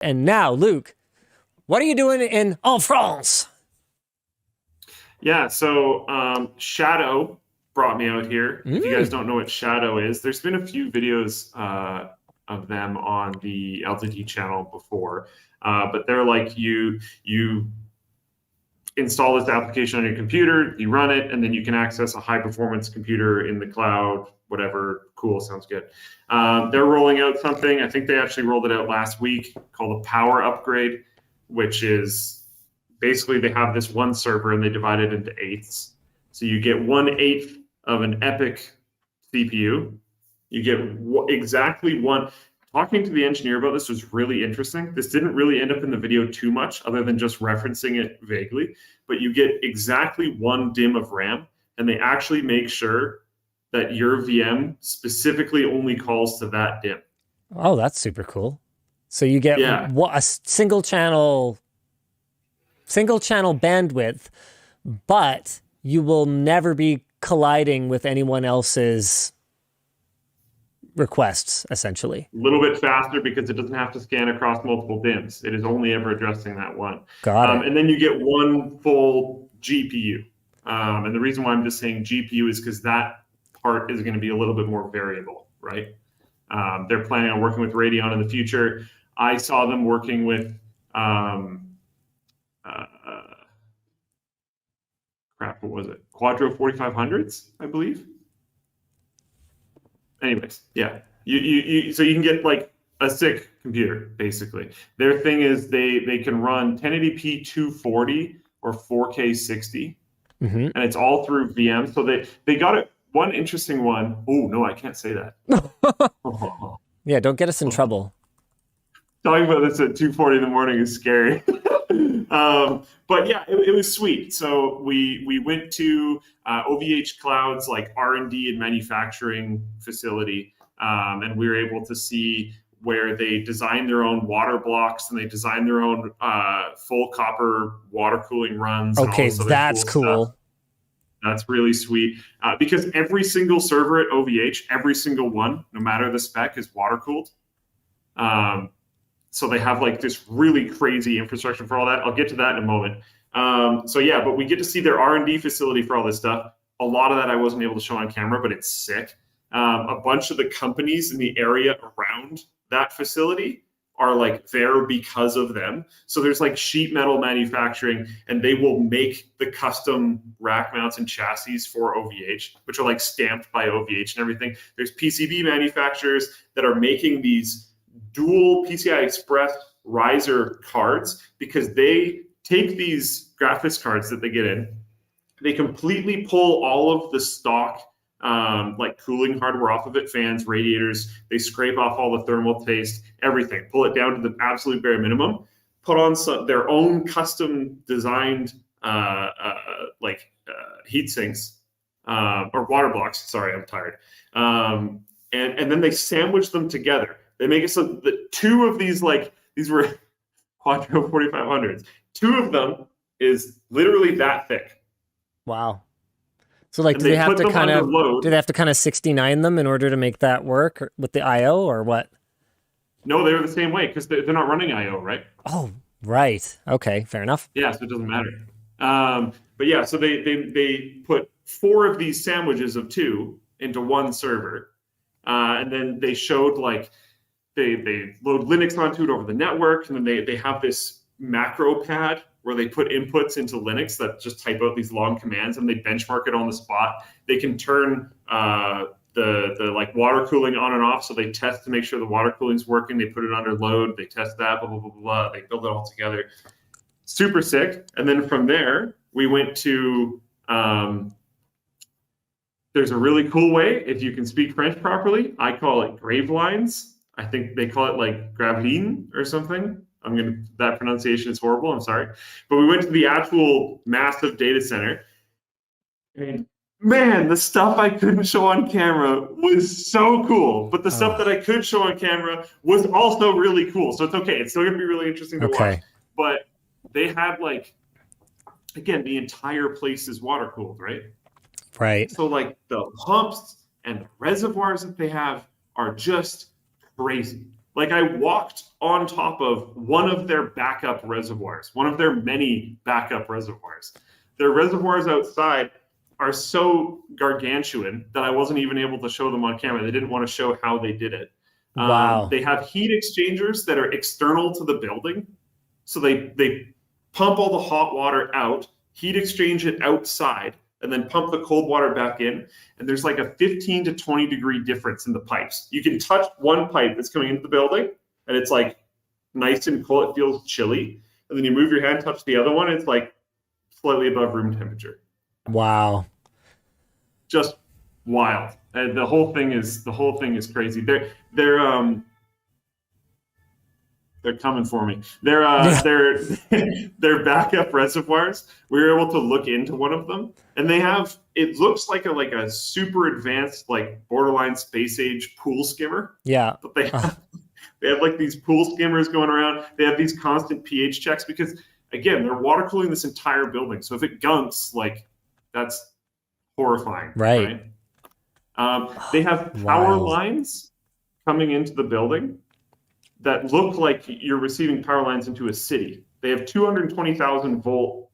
And now, Luke, what are you doing in France? Yeah, so Shadow brought me out here. If you guys don't know what Shadow is, there's been a few videos of them on the LTT channel before, but they're like you install this application on your computer, you run it, and then you can access a high performance computer in the cloud, whatever. Cool, sounds good. They're rolling out something. I think they actually rolled it out last week called a power upgrade, which is basically they have this one server and they divide it into eighths. So you get 1/8 of an EPYC CPU. You get exactly one. Talking to the engineer about this was really interesting. This didn't really end up in the video too much other than just referencing it vaguely, but you get exactly 1 DIMM of RAM, and they actually make sure that your VM specifically only calls to that DIMM. Oh, that's super cool. So you get a single channel bandwidth, but you will never be colliding with anyone else's requests, essentially. A little bit faster because it doesn't have to scan across multiple DIMMs. It is only ever addressing that one. Got it. And then you get one full GPU. And the reason why I'm just saying GPU is because that part is going to be a little bit more variable, right? They're planning on working with Radeon in the future. I saw them working with crap, what was it? Quadro 4500s, I believe. Anyways, yeah. So you can get like a sick computer, basically. Their thing is they can run 1080p 240 or 4K 60, and it's all through VM. So they got it. One interesting one. Oh no, I can't say that. Yeah, don't get us in trouble. Talking about this at 2:40 in the morning is scary. But yeah, it was sweet. So we went to OVH Cloud's like R&D and manufacturing facility, and we were able to see where they design their own water blocks and they design their own full copper water cooling runs. Okay, that's cool. Stuff. That's really sweet because every single server at OVH, every single one, no matter the spec, is water cooled. So they have like this really crazy infrastructure for all that. I'll get to that in a moment. So yeah, but we get to see their R&D facility for all this stuff. A lot of that I wasn't able to show on camera, but it's sick. A bunch of the companies in the area around that facility are like there because of them. So there's like sheet metal manufacturing, and they will make the custom rack mounts and chassis for OVH, which are like stamped by OVH and everything. There's PCB manufacturers that are making these dual PCI Express riser cards because they take these graphics cards that they get in, they completely pull all of the stock like cooling hardware off of it, fans, radiators, they scrape off all the thermal paste, everything, pull it down to the absolute bare minimum, put on their own custom designed heat sinks or water blocks, sorry, I'm tired, and then they sandwich them together. They make it so that two of these, like, these were Quadro 4500s. Two of them is literally that thick. Wow. So, like, do they have to kind of 69 them in order to make that work with the I/O or what? No, they're the same way because they're not running I/O, right? Oh, right. Okay, fair enough. Yeah, so it doesn't matter. But yeah, so they put 4 of these sandwiches of 2 into one server, and then they showed like. They load Linux onto it over the network, and then they have this macro pad where they put inputs into Linux that just type out these long commands, and they benchmark it on the spot. They can turn the like water cooling on and off, so they test to make sure the water cooling is working. They put it under load, they test that, blah blah blah blah. They build it all together. Super sick. And then from there, we went to. There's a really cool way if you can speak French properly. I call it Gravelines. I think they call it like Graveline or something. That pronunciation is horrible. I'm sorry. But we went to the actual massive data center. And man, the stuff I couldn't show on camera was so cool. But the stuff that I could show on camera was also really cool. So it's okay. It's still going to be really interesting to watch. But they had like, again, the entire place is water cooled, right? Right. So like the pumps and the reservoirs that they have are just crazy. Like I walked on top of one of their backup reservoirs, one of their many backup reservoirs. Their reservoirs outside are so gargantuan that I wasn't even able to show them on camera. They didn't want to show how they did it. Wow. They have heat exchangers that are external to the building. So they pump all the hot water out, heat exchange it outside, and then pump the cold water back in. And there's like a 15 to 20 degree difference in the pipes. You can touch one pipe that's coming into the building, and it's like nice and cool. It feels chilly. And then you move your hand, touch the other one, it's like slightly above room temperature. Wow. Just wild. And the whole thing is crazy. They're coming for me. Their backup reservoirs. We were able to look into one of them, and they have. It looks like a super advanced, like borderline space age pool skimmer. Yeah. But they have like these pool skimmers going around. They have these constant pH checks because again, they're water cooling this entire building. So if it gunks, like that's horrifying. Right. They have power lines coming into the building that look like you're receiving power lines into a city. They have 220,000 volt,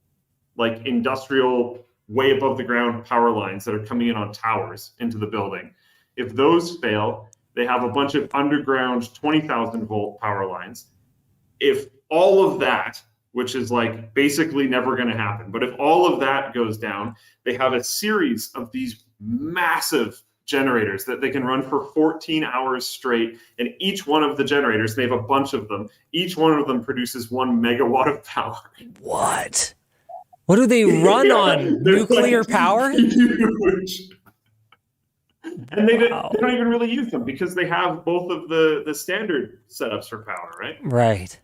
like industrial, way above the ground power lines that are coming in on towers into the building. If those fail, they have a bunch of underground 20,000 volt power lines. If all of that, which is like basically never going to happen, but if all of that goes down, they have a series of these massive generators that they can run for 14 hours straight. And each one of the generators, they have a bunch of them, each one of them produces 1 megawatt of power. What? What do they run on? Nuclear power? Huge. And they don't even really use them because they have both of the standard setups for power, right? Right.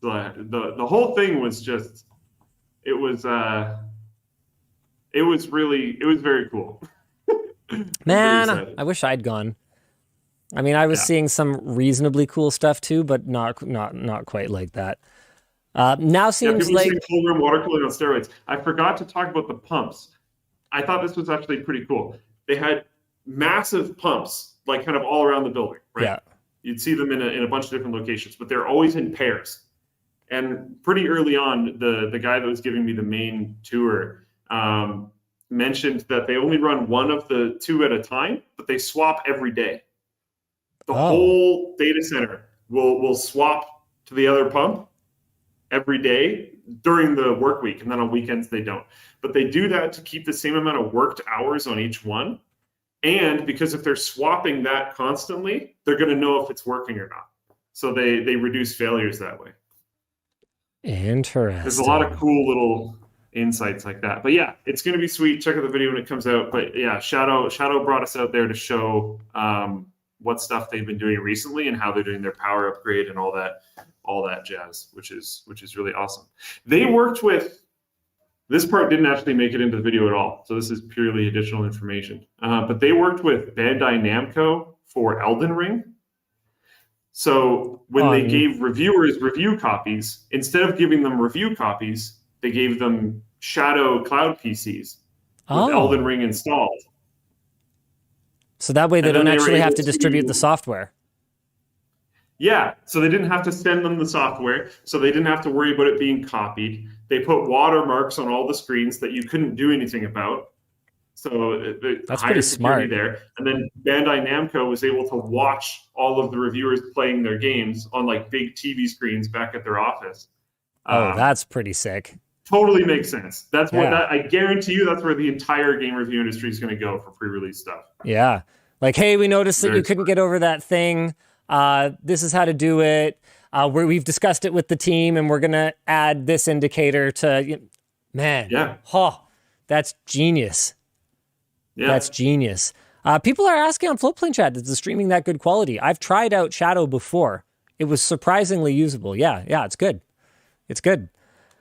The whole thing was just, it was very cool. Man, I wish I'd gone. I mean, I was seeing some reasonably cool stuff too, but not quite like that. Now seems like cool room water cooling on steroids. I forgot to talk about the pumps. I thought this was actually pretty cool. They had massive pumps, like kind of all around the building, right? Yeah. You'd see them in a bunch of different locations, but they're always in pairs. And pretty early on, the guy that was giving me the main tour mentioned that they only run one of the two at a time, but they swap every day. The whole data center will swap to the other pump every day during the work week, and then on weekends they don't. But they do that to keep the same amount of worked hours on each one. And because if they're swapping that constantly, they're going to know if it's working or not. So they reduce failures that way. Interesting. There's a lot of cool little insights like that. But yeah, it's going to be sweet. Check out the video when it comes out. But yeah, Shadow brought us out there to show what stuff they've been doing recently and how they're doing their power upgrade and all that jazz, which is really awesome. They worked with, this part didn't actually make it into the video at all, so this is purely additional information. But they worked with Bandai Namco for Elden Ring. So when they gave reviewers review copies, instead of giving them review copies, they gave them Shadow Cloud PCs with Elden Ring installed. So that way they don't actually have to distribute the software. Yeah, so they didn't have to send them the software, so they didn't have to worry about it being copied. They put watermarks on all the screens that you couldn't do anything about. So that's pretty smart there. And then Bandai Namco was able to watch all of the reviewers playing their games on like big TV screens back at their office. That's pretty sick. Totally makes sense. That's what I guarantee you. That's where the entire game review industry is going to go for pre-release stuff. Yeah, like, hey, we noticed that you couldn't get over that thing. This is how to do it. We've discussed it with the team, and we're gonna add this indicator to. Man, that's genius. Yeah. That's genius. People are asking on Floatplane Chat, is the streaming that good quality? I've tried out Shadow before. It was surprisingly usable. Yeah, it's good. It's good.